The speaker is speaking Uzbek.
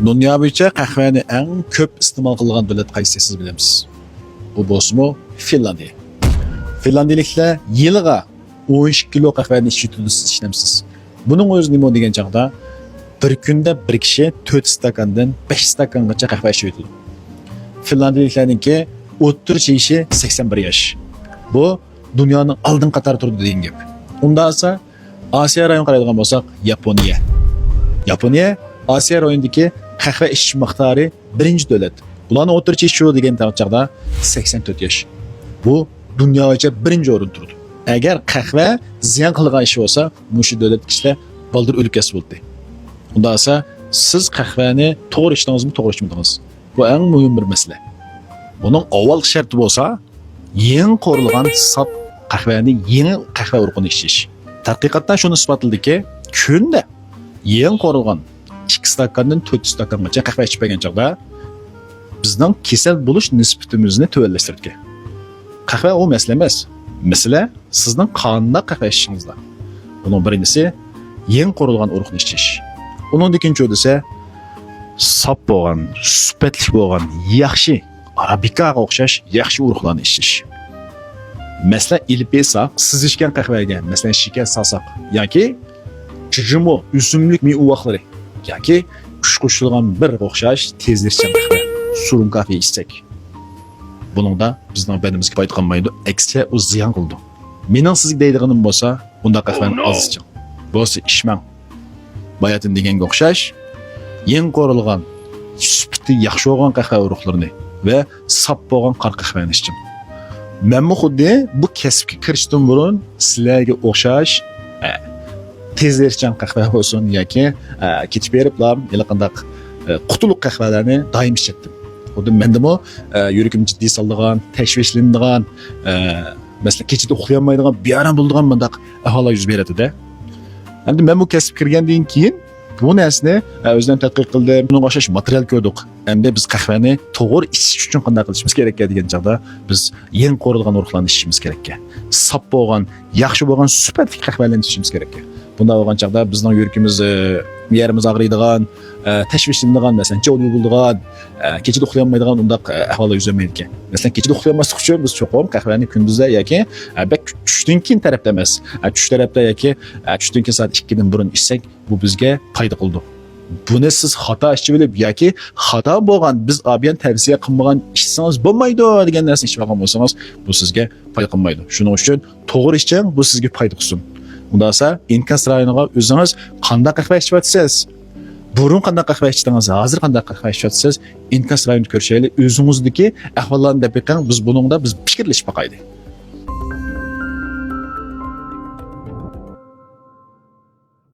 Dünya bo'yicha qahvani eng ko'p iste'mol qilgan davlat qaysi siz bilasiz? Bu bo'lsa Finlandiya. Finlandiyaliklar yiliga 12 kilo qahvani ishlamsiz. Buning o'zi nima degan chaqda bir kunda bir kishi 4 stakandan 5 stakangacha qahva ichadi. Finlandiyaliklarningki o'ttirchi yashi 81 yosh. Bu dunyoning oldin qator turdi degan gap. Unda esa Osiyo rayoniga qaraydigan bo'lsak, Yaponiya. Yaponiya Osiyo rayonidagi qahva ichish miqdori birinchi davlat. Ularning o'ttirchi yashi degan chaqda 84 yosh. Bu dunyo bo'yicha birinchi o'rin turdi. Agar qahva ziyon qilgan ish bo'lsa, mushu davlat kishilar baldir o'lib ketsa bo'ldi. Unda esa siz qahvani to'g'ri ichdingizmi, to'g'ri ichmadingiz? Bu eng muhim bir masala. Buning avval sharti bo'lsa, yangi qo'rilgan sap qahvani yangi qahva urug'ini ichish. Tadqiqotdan shuni isbotladiki, kunda yangi qo'rilgan 2 stakandan 4 stakangacha qahva ichib bo'lgan chaqda bizning kasal bo'lish nisbatimizni tuvanlashtirdi. Qahva o masala emas. Masala sizning qonda qahva ichishingizda. Buning birinchisi yangi qo'rilgan urug'ni ichish. Uning ikkinchisi esa sap bo'lgan, sifatli bo'lgan, yaxshi arabikaga o'xshash yaxshi urug'larni ichish. Masalan, ilpesa siz ichgan qahvaga, masalan, shakar salsak yoki jijimo, üzümlük meyveli yoki kush qo'shilgan bir o'xshash tezlikchan qahva, surun kahve ichsak, buningda bizning bedenimizga foyda qilmaydi, aksiya u ziyon qildi. Mening sizga deydiganim bo'lsa, unda qahvani oz iching. Bo'lsa ichmang. Bayatin deganga o'xshash, yangi qo'rilgan, sifati yaxshi bo'lgan qahva urug'larini va sap bo'lgan qora qahvani iching. Men xuddi bu kasbga kirishdan burun sizlarga o'xshash tezlikchan qahva bo'lsin yoki ketib beriblar, yana qandaq qutuluq qahvalarni doim ichdim. Xuddi mendimi yuragim jiddiy soldigan, tashvishlanadigan, masalan kechada uxlayolmaydigan, bearam bo'ladigan bundaq ahvollar yuz beradi-da. Endi men bu kasbga kirgandan keyin bu narsani o'zim tadqiq qildim, buni o'xshash material ko'rdik. Endi biz qahvani to'g'ri ichish uchun qanday qilishimiz kerak degan chaqda biz yangi qo'rilgan urug'larni ichishimiz kerak. Sap bo'lgan, yaxshi bo'lgan sifatli qahvalarni ichishimiz kerak. Bunda bo'lgan chaqda bizning yuragimiz, miyamiz og'riydigan, tashvishlanadigan, masalan, cho'lib bo'ladigan, kechada uxlayolmaydigan undaq ahvollar yuz bermaydi ekan. Masalan, kechada uxlayolmaslik uchun biz cho'qim qahvani kunduzda yoki tushdan keyin tarafda emas, tush tarafda yoki tushdan keyin soat 2 dan burun ichsak, bu bizga foyda qildi. Buni siz xato ichib bilib yoki xato bo'lgan, biz abiyan tavsiya qilmagan ichsangiz bo'lmaydi degan narsani ichib olgan bo'lsangiz, bu sizga foyda qilmaydi. Shuning uchun to'g'ri iching, bu sizga foyda qilsin. Unda esa inkas rayoniga o'zingiz qanday qahva ichyapsiz? Burun qanday qahva ichdingiz, hozir qanday qahva ichyapsiz? Inkas rayonini ko'rishaylik, o'zingizdagi ahvollarni deb beqing, biz buningda biz fikrlashib boqaylik.